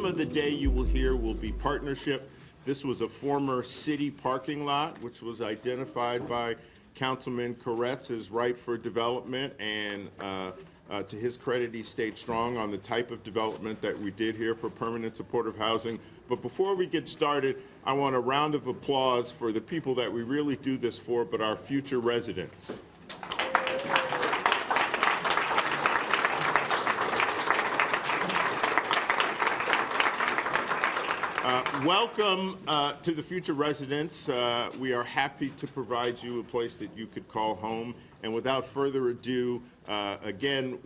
theme of the day you will hear will be partnership. This was a former city parking lot, which was identified by Councilman Koretz as ripe for development, and to his credit, he stayed strong on the type of development that we did here for permanent supportive housing. But before we get started, I want a round of applause for the people that we really do this for, but our future residents. Welcome to the future residents. We are happy to provide you a place that you could call home. And without further ado, again,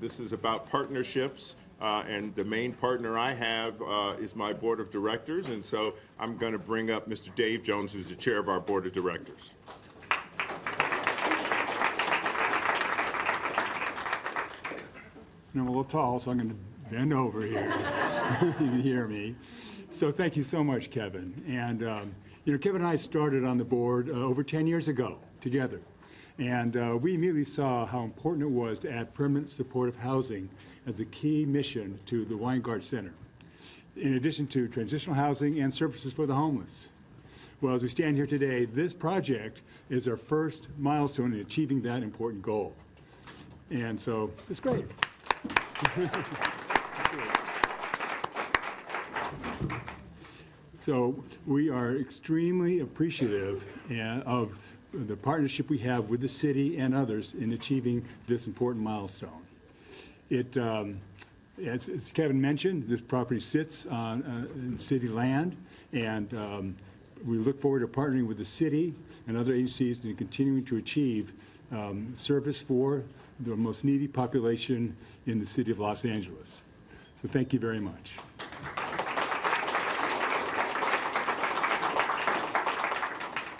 this is about partnerships. And the main partner I have is my board of directors. And so I'm going to bring up Mr. Dave Jones, who's the chair of our board of directors. I'm a little tall, so I'm going to bend over here. You can hear me. So thank you so much, Kevin. And you know, Kevin and I started on the board over 10 years ago together. And we immediately saw how important it was to add permanent supportive housing as a key mission to the Weingart Center, in addition to transitional housing and services for the homeless. Well, as we stand here today, this project is our first milestone in achieving that important goal. And so it's great. So we are extremely appreciative of the partnership we have with the city and others in achieving this important milestone. As Kevin mentioned, this property sits on city land, and we look forward to partnering with the city and other agencies in continuing to achieve service for the most needy population in the city of Los Angeles. So thank you very much.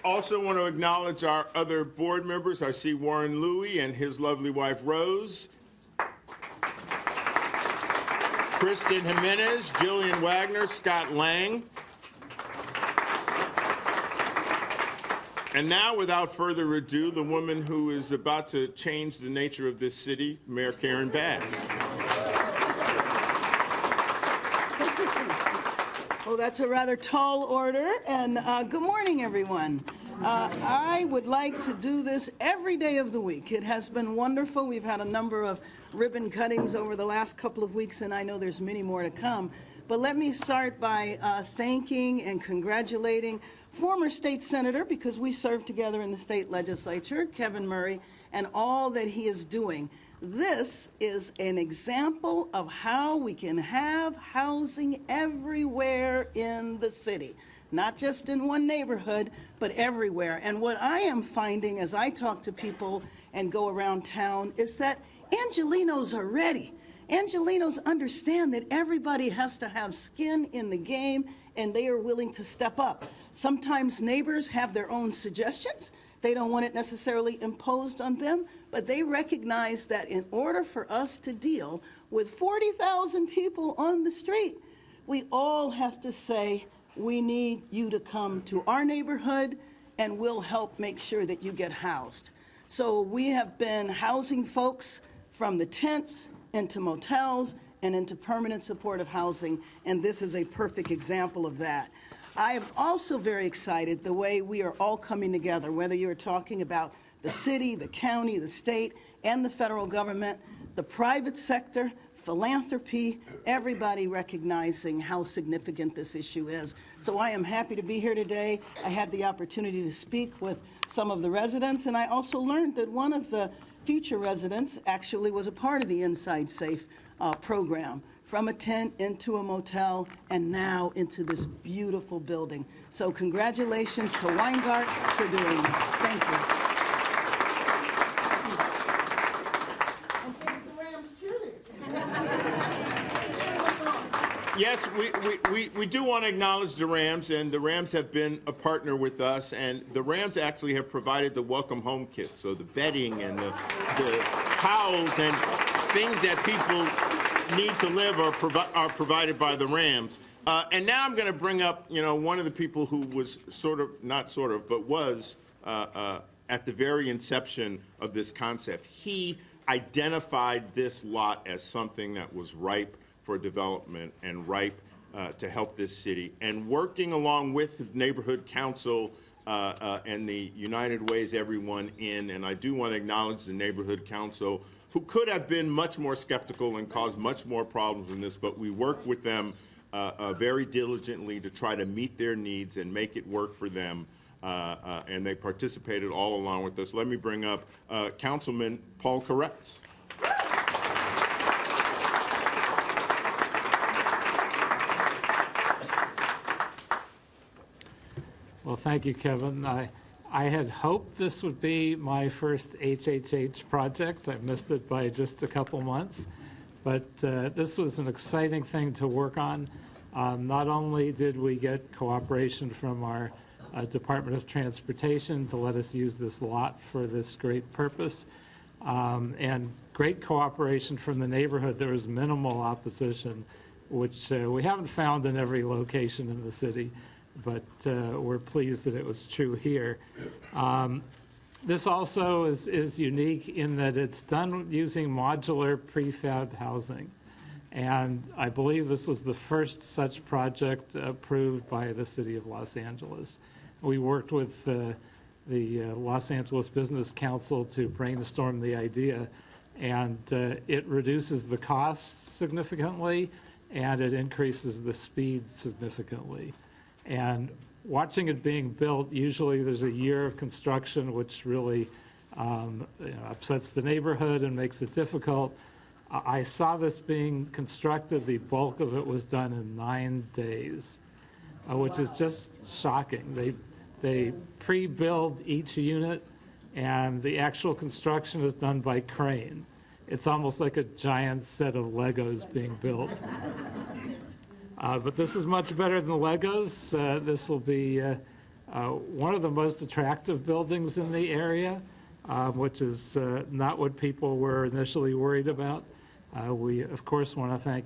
Also want to acknowledge our other board members. I see Warren Louie and his lovely wife, Rose. Kristen Jimenez, Jillian Wagner, Scott Lang. And now, without further ado, the woman who is about to change the nature of this city, Mayor Karen Bass. Well, that's a rather tall order, and good morning, everyone. I would like to do this every day of the week. It has been wonderful. We've had a number of ribbon cuttings over the last couple of weeks, and I know there's many more to come. But let me start by thanking and congratulating former state senator, because we served together in the state legislature, Kevin Murray, and all that he is doing. This is an example of how we can have housing everywhere in the city, not just in one neighborhood, but everywhere. And what I am finding as I talk to people and go around town is that Angelenos are ready. Angelenos understand that everybody has to have skin in the game, and they are willing to step up. Sometimes neighbors have their own suggestions. They don't want it necessarily imposed on them, but they recognize that in order for us to deal with 40,000 people on the street, we all have to say, we need you to come to our neighborhood, and we'll help make sure that you get housed. So we have been housing folks from the tents into motels and into permanent supportive housing, and this is a perfect example of that. I am also very excited the way we are all coming together, whether you're talking about the city, the county, the state, and the federal government, the private sector, philanthropy, everybody recognizing how significant this issue is. So I am happy to be here today. I had the opportunity to speak with some of the residents, and I also learned that one of the future residents actually was a part of the Inside Safe program, from a tent into a motel and now into this beautiful building. So congratulations to Weingart for doing this. Thank you. Yes, we do want to acknowledge the Rams, and the Rams have been a partner with us, and the Rams actually have provided the welcome home kit, so the bedding and the towels and things that people need to live are provided by the Rams. And now I'm going to bring up, one of the people who was was at the very inception of this concept. He identified this lot as something that was ripe for development and ripe to help this city. And working along with the Neighborhood Council and the United Ways Everyone In, and I do want to acknowledge the Neighborhood Council, who could have been much more skeptical and caused much more problems in this, but we worked with them very diligently to try to meet their needs and make it work for them. And they participated all along with us. Let me bring up Councilman Paul Koretz. Well, thank you, Kevin. I had hoped this would be my first HHH project. I missed it by just a couple months, but this was an exciting thing to work on. Not only did we get cooperation from our Department of Transportation to let us use this lot for this great purpose, and great cooperation from the neighborhood. There was minimal opposition, which we haven't found in every location in the city, but we're pleased that it was true here. This also is unique in that it's done using modular prefab housing. And I believe this was the first such project approved by the City of Los Angeles. We worked with the Los Angeles Business Council to brainstorm the idea, and it reduces the cost significantly, and it increases the speed significantly. And watching it being built, usually there's a year of construction, which really upsets the neighborhood and makes it difficult. I saw this being constructed, the bulk of it was done in 9 days, which is just shocking. They pre-build each unit, and the actual construction is done by crane. It's almost like a giant set of Legos being built. But this is much better than Legos. This will be one of the most attractive buildings in the area, which is not what people were initially worried about. We, of course, want to thank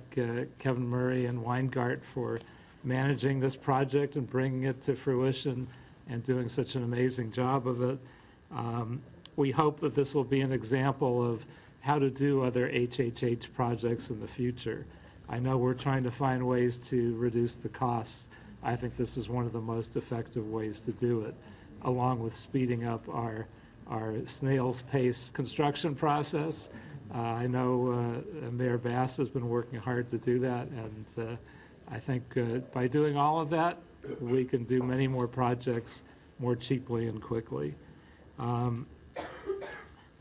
Kevin Murray and Weingart for managing this project and bringing it to fruition and doing such an amazing job of it. We hope that this will be an example of how to do other HHH projects in the future. I know we're trying to find ways to reduce the costs. I think this is one of the most effective ways to do it, along with speeding up our snail's pace construction process. I know Mayor Bass has been working hard to do that, and I think by doing all of that, we can do many more projects more cheaply and quickly.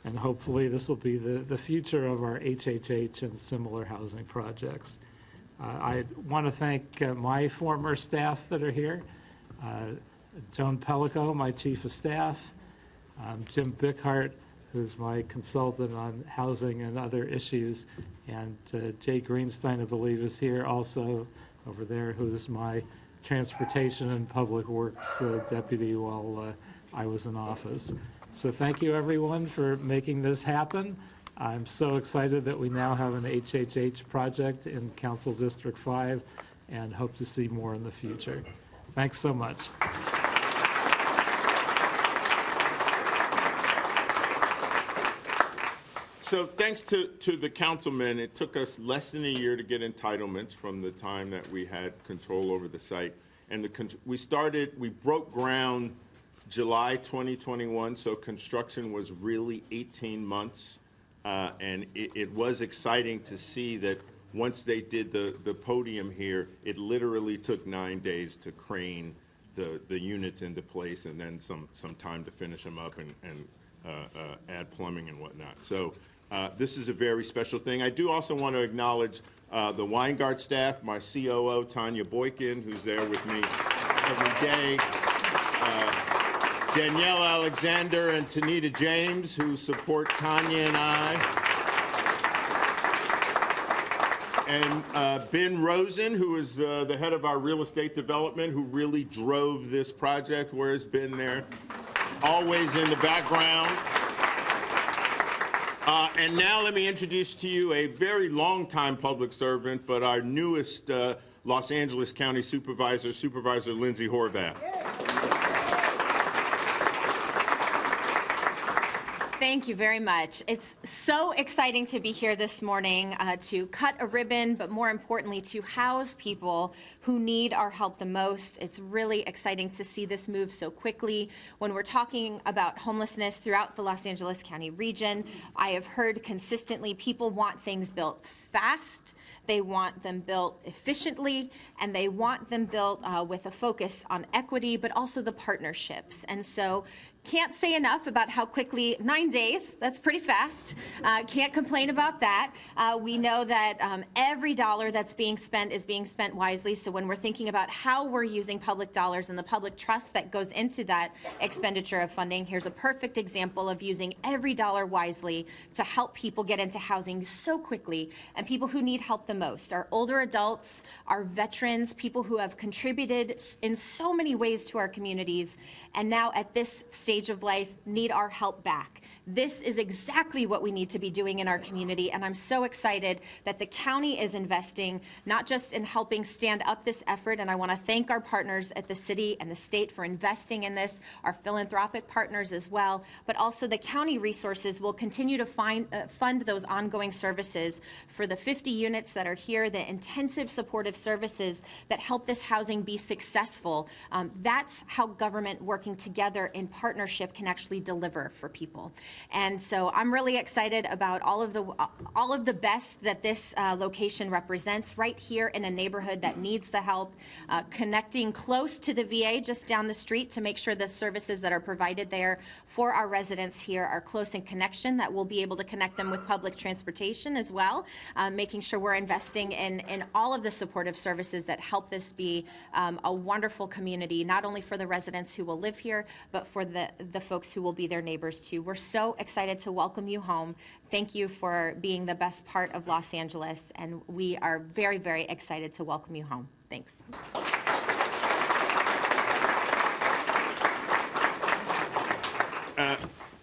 And hopefully this will be the future of our HHH and similar housing projects. I want to thank my former staff that are here. Joan Pellico, my chief of staff, Jim Bickhart, who's my consultant on housing and other issues, and Jay Greenstein, I believe, is here also over there, who's my transportation and public works deputy while I was in office. So thank you, everyone, for making this happen. I'm so excited that we now have an HHH project in Council District 5 and hope to see more in the future. Thanks so much. So thanks to the councilman, it took us less than a year to get entitlements from the time that we had control over the site. And we broke ground July 2021, so construction was really 18 months. And it was exciting to see that once they did the podium here, it literally took 9 days to crane the units into place, and then some time to finish them up and add plumbing and whatnot. So this is a very special thing. I do also want to acknowledge the Weingart staff, my COO, Tanya Boykin, who's there with me every day. Danielle Alexander and Tanita James, who support Tanya and I. And Ben Rosen, who is the head of our real estate development, who really drove this project. Where's Ben there? Always in the background. And now let me introduce to you a very long-time public servant, but our newest Los Angeles County Supervisor, Supervisor Lindsay Horvath. Thank you very much. It's so exciting to be here this morning to cut a ribbon, but more importantly, to house people who need our help the most. It's really exciting to see this move so quickly. When we're talking about homelessness throughout the Los Angeles County region, I have heard consistently people want things built fast, they want them built efficiently, and they want them built with a focus on equity, but also the partnerships. And so can't say enough about how quickly, 9 days, that's pretty fast. Can't complain about that. We know that every dollar that's being spent is being spent wisely. So when we're thinking about how we're using public dollars and the public trust that goes into that expenditure of funding, here's a perfect example of using every dollar wisely to help people get into housing so quickly, and people who need help the most, our older adults, our veterans, people who have contributed in so many ways to our communities, and now at this stage of life need our help back. This is exactly what we need to be doing in our community, and I'm so excited that the county is investing not just in helping stand up this effort, and I want to thank our partners at the city and the state for investing in this, our philanthropic partners as well, but also the county resources will continue to fund those ongoing services for the 50 units that are here, the intensive supportive services that help this housing be successful. That's how government working together in partnership can actually deliver for people. And so I'm really excited about all of the best that this location represents right here in a neighborhood that needs the help, connecting close to the VA just down the street to make sure the services that are provided there for our residents here are close in connection, that we'll be able to connect them with public transportation as well, making sure we're investing in all of the supportive services that help this be a wonderful community, not only for the residents who will live here, but for the folks who will be their neighbors too. We're so excited to welcome you home. Thank you for being the best part of Los Angeles, and we are very, very excited to welcome you home. Thanks.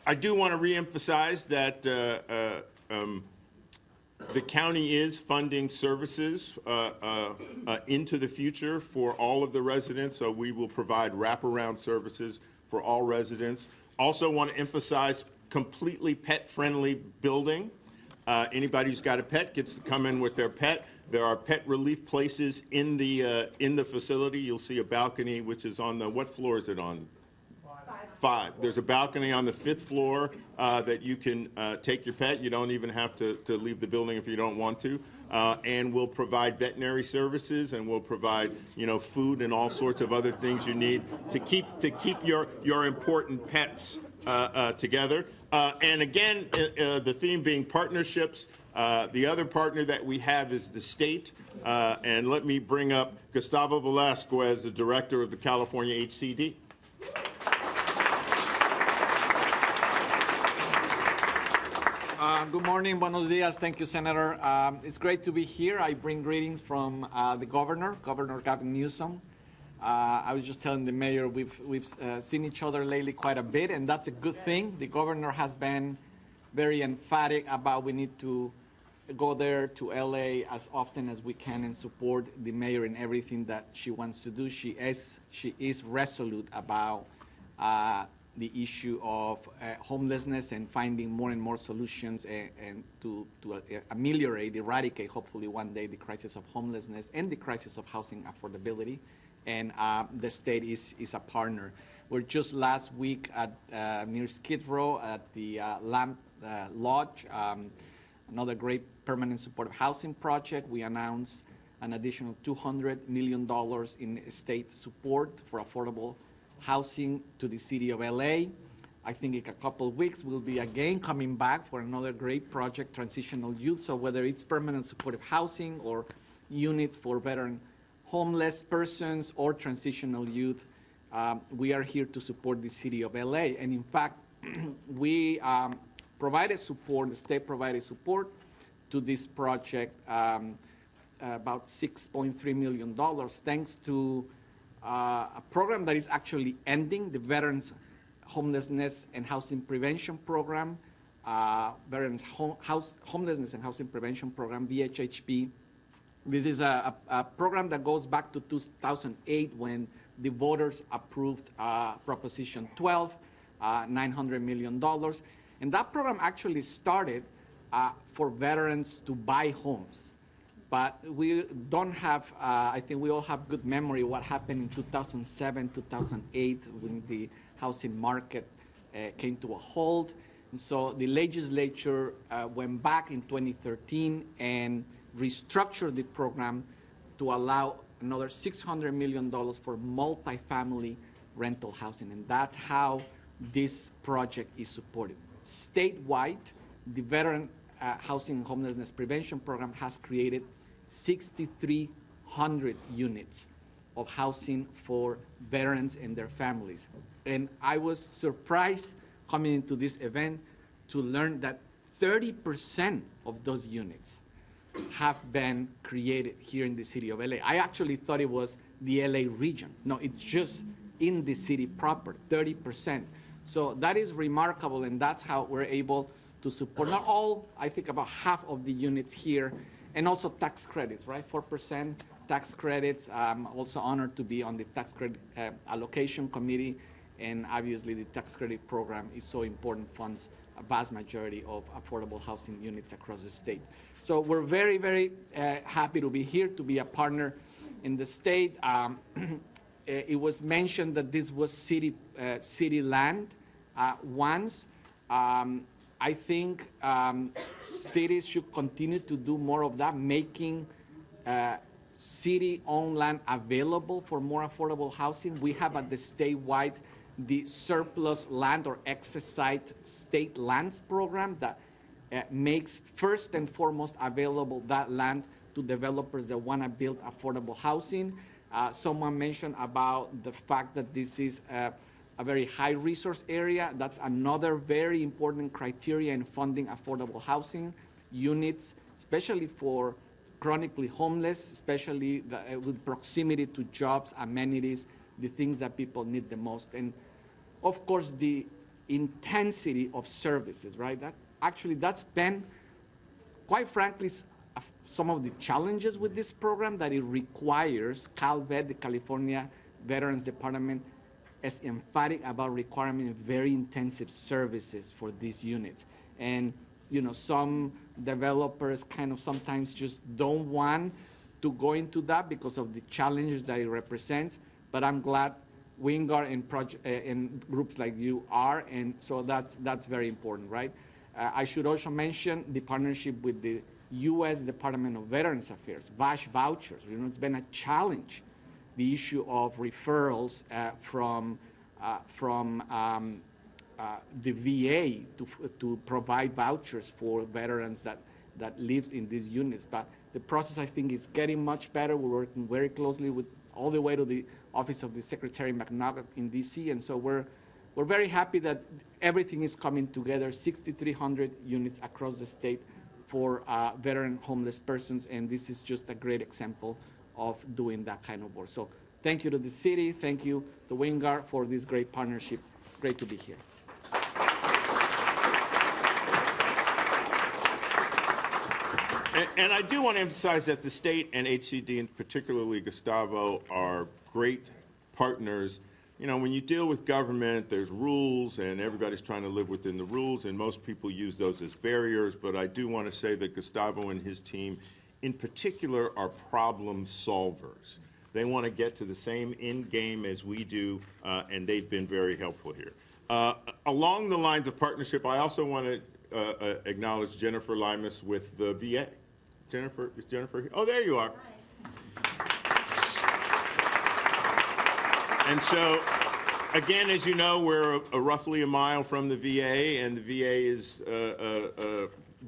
I do want to reemphasize that the county is funding services into the future for all of the residents, so we will provide wraparound services for all residents. Also want to emphasize completely pet-friendly building. Anybody who's got a pet gets to come in with their pet. There are pet relief places in the facility. You'll see a balcony, which is on the, what floor is it on? 5. There's a balcony on the 5th floor that you can take your pet. You don't even have to leave the building if you don't want to. And we'll provide veterinary services, and we'll provide, food and all sorts of other things you need to keep your important pets together. And again, the theme being partnerships. The other partner that we have is the state. And let me bring up Gustavo Velasquez, the director of the California HCD. Good morning, buenos dias. Thank you, Senator. It's great to be here. I bring greetings from the Governor Gavin Newsom. I was just telling the mayor we've seen each other lately quite a bit, and that's a good thing. The governor has been very emphatic about we need to go there to LA as often as we can and support the mayor in everything that she wants to do. She is resolute about the issue of homelessness and finding more and more solutions and to ameliorate, eradicate, hopefully one day, the crisis of homelessness and the crisis of housing affordability. And the state is a partner. We're just last week at near Skid Row at the Lamp Lodge, another great permanent supportive housing project. We announced an additional $200 million in state support for affordable housing to the city of LA. I think in a couple of weeks we'll be again coming back for another great project, transitional youth. So whether it's permanent supportive housing or units for veteran homeless persons or transitional youth, we are here to support the city of LA. And in fact, we provided support, the state provided support to this project, about $6.3 million, thanks to a program that is actually ending, the Veterans Homelessness and Housing Prevention Program, Veterans Homelessness and Housing Prevention Program, VHHP. This is a program that goes back to 2008 when the voters approved Proposition 12, $900 million. And that program actually started for veterans to buy homes. But we don't have, I think we all have good memory what happened in 2007, 2008 when the housing market came to a halt. And so the legislature went back in 2013 and restructured the program to allow another $600 million for multifamily rental housing. And that's how this project is supported. Statewide, the Veteran Housing and Homelessness Prevention Program has created 6,300 units of housing for veterans and their families. And I was surprised coming into this event to learn that 30% of those units have been created here in the city of LA. I actually thought it was the LA region. No, it's just in the city proper, 30%. So that is remarkable, and that's how we're able to support not all, I think about half of the units here, and also tax credits, right? 4% tax credits. I'm also honored to be on the tax credit allocation committee, and obviously the tax credit program is so important, funds a vast majority of affordable housing units across the state. So we're very, very happy to be here, to be a partner in the state. It was mentioned that this was city land once. I think cities should continue to do more of that, making city-owned land available for more affordable housing. We have at the statewide the surplus land or excess site state lands program that makes first and foremost available that land to developers that want to build affordable housing. Someone mentioned about the fact that this is a very high resource area. That's another very important criteria in funding affordable housing units, especially for chronically homeless, especially with proximity to jobs, amenities, the things that people need the most. And of course, the intensity of services, right? That's been, quite frankly, some of the challenges with this program, that it requires CalVet, the California Veterans Department, is emphatic about requiring very intensive services for these units. And some developers kind of sometimes just don't want to go into that because of the challenges that it represents. But I'm glad Weingart and groups like you are, and so that's very important, right? I should also mention the partnership with the U.S. Department of Veterans Affairs, VASH vouchers. It's been a challenge, the issue of referrals from the VA to provide vouchers for veterans that lives in these units. But the process, I think, is getting much better. We're working very closely with all the way to the Office of the Secretary McNugget in D.C., and so we're very happy that everything is coming together, 6,300 units across the state for veteran homeless persons, and this is just a great example of doing that kind of work. So thank you to the city, thank you to Weingart for this great partnership. Great to be here. And I do want to emphasize that the state and HCD, and particularly Gustavo, are great partners. When you deal with government, there's rules, and everybody's trying to live within the rules, and most people use those as barriers. But I do want to say that Gustavo and his team, in particular, are problem solvers. They want to get to the same end game as we do, and they've been very helpful here. Along the lines of partnership, I also want to acknowledge Jennifer Limas with the VA. Jennifer, is Jennifer here? Oh, there you are. And so, again, as you know, we're roughly a mile from the VA, and the VA is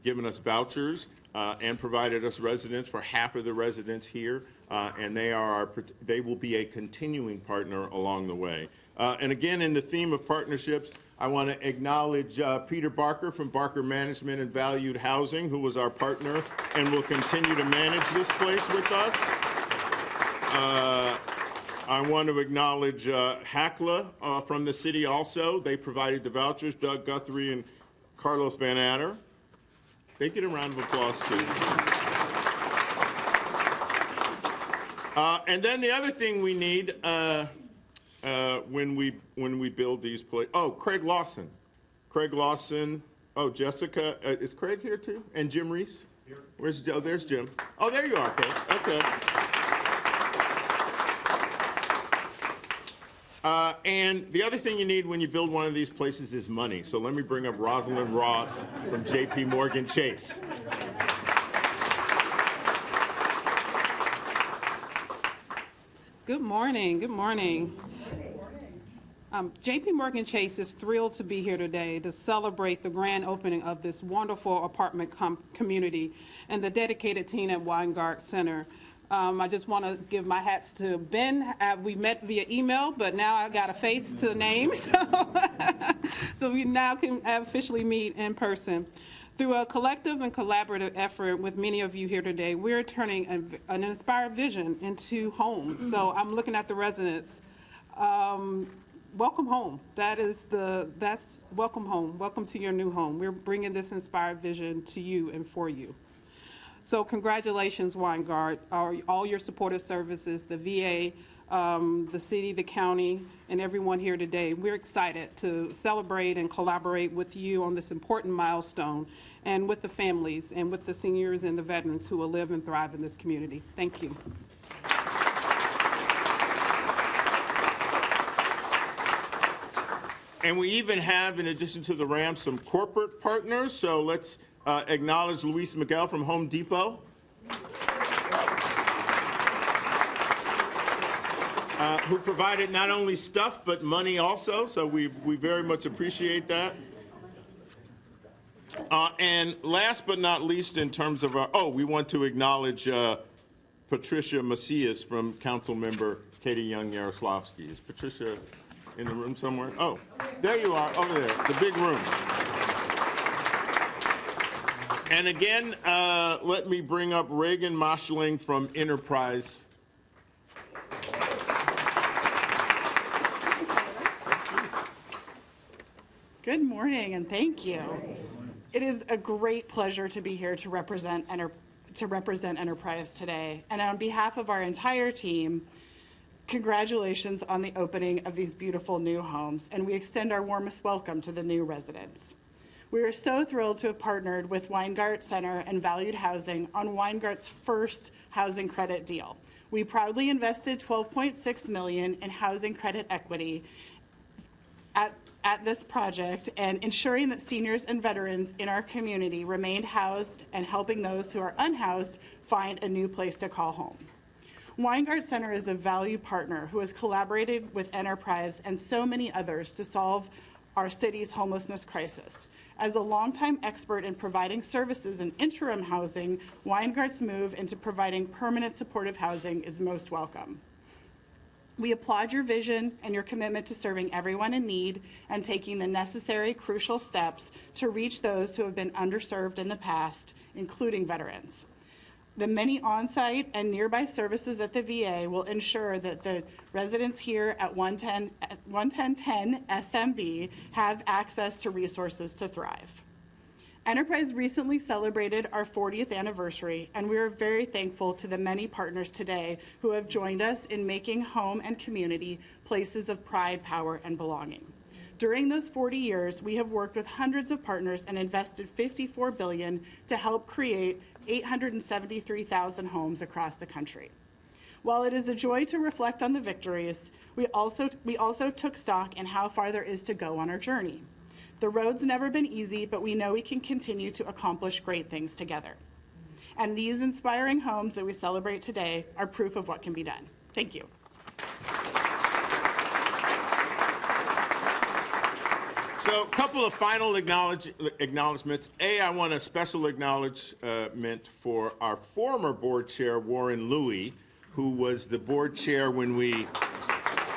given us vouchers and provided us residents for half of the residents here, and they will be a continuing partner along the way. And again, in the theme of partnerships, I want to acknowledge Peter Barker from Barker Management and Valued Housing, who was our partner and will continue to manage this place with us. I want to acknowledge HACLA from the city also. They provided the vouchers, Doug Guthrie and Carlos Van Adder. They get a round of applause, too. And then the other thing we need when we build these places. Oh, Craig Lawson. Craig Lawson Oh, Jessica, is Craig here too? And Jim Reese? Here. Where's, oh, there's Jim. Oh, there you are, Craig. Okay. And the other thing you need when you build one of these places is money. So let me bring up Rosalind Ross from JP Morgan Chase. Good morning. Good morning. JP Morgan Chase is thrilled to be here today to celebrate the grand opening of this wonderful apartment community and the dedicated team at Weingart Center. I just want to give my hats to Ben. We met via email, but now I got a face to the name, so we now can officially meet in person. Through a collective and collaborative effort with many of you here today, we're turning an inspired vision into homes. So I'm looking at the residents. Welcome home. That's welcome home. Welcome to your new home. We're bringing this inspired vision to you and for you. So congratulations, Weingart, all your supportive services, the VA, the city, the county, and everyone here today. We're excited to celebrate and collaborate with you on this important milestone and with the families and with the seniors and the veterans who will live and thrive in this community. Thank you. And we even have, in addition to the Rams, some corporate partners. So let's acknowledge Luis Miguel from Home Depot. Who provided not only stuff, but money also. So we very much appreciate that. And last but not least, in terms of our, we want to acknowledge Patricia Macias from Councilmember Katie Young-Yaroslavsky. Is Patricia in the room somewhere? Oh, there you are, over there, the big room. And again, let me bring up Reagan Moschling from Enterprise. Good morning, and thank you. It is a great pleasure to be here to represent Enterprise today. And on behalf of our entire team, congratulations on the opening of these beautiful new homes, and we extend our warmest welcome to the new residents. We are so thrilled to have partnered with Weingart Center and Valued Housing on Weingart's first housing credit deal. We proudly invested $12.6 million in housing credit equity at this project and ensuring that seniors and veterans in our community remained housed and helping those who are unhoused find a new place to call home. Weingart Center is a valued partner who has collaborated with Enterprise and so many others to solve our city's homelessness crisis. As a longtime expert in providing services in interim housing, Weingart's move into providing permanent supportive housing is most welcome. We applaud your vision and your commitment to serving everyone in need and taking the necessary, crucial steps to reach those who have been underserved in the past, including veterans. The many on-site and nearby services at the VA will ensure that the residents here at 11010 smB have access to resources to thrive. Enterprise recently celebrated our 40th anniversary, and we are very thankful to the many partners today who have joined us in making home and community places of pride, power, and belonging. During those 40 years, we have worked with hundreds of partners and invested $54 billion to help create 873,000 homes across the country. While it is a joy to reflect on the victories, we also took stock in how far there is to go on our journey. The road's never been easy, but we know we can continue to accomplish great things together. And these inspiring homes that we celebrate today are proof of what can be done. Thank you. So a couple of final acknowledgments. I want a special acknowledgement for our former board chair, Warren Louie, who was the board chair when we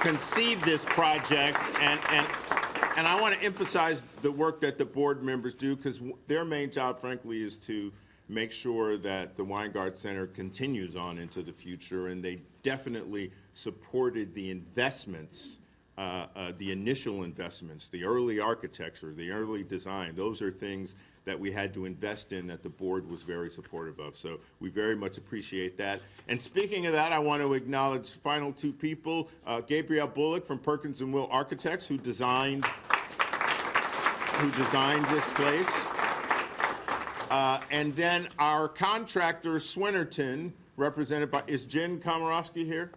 conceived this project. And I want to emphasize the work that the board members do, because their main job, frankly, is to make sure that the Weingart Center continues on into the future. And they definitely supported the investments, the initial investments, the early architecture, the early design. Those are things that we had to invest in that the board was very supportive of. So we very much appreciate that. And speaking of that, I want to acknowledge final two people, Gabrielle Bullock from Perkins & Will Architects, who designed who designed this place. And then our contractor, Swinnerton, represented by, is Jen Komorowski here?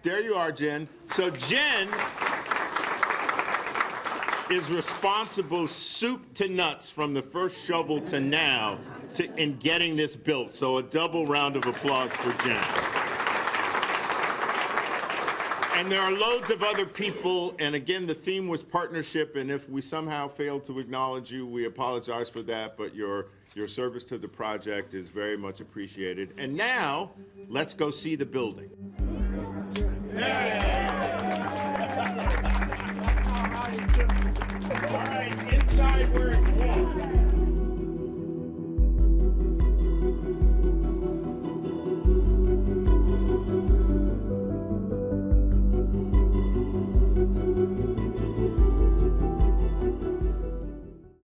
There you are, Jen. So Jen is responsible soup to nuts from the first shovel to now in getting this built. So a double round of applause for Jen. And there are loads of other people, and again, the theme was partnership, and if we somehow failed to acknowledge you, we apologize for that, but your service to the project is very much appreciated. And now, let's go see the building. All right, inside we're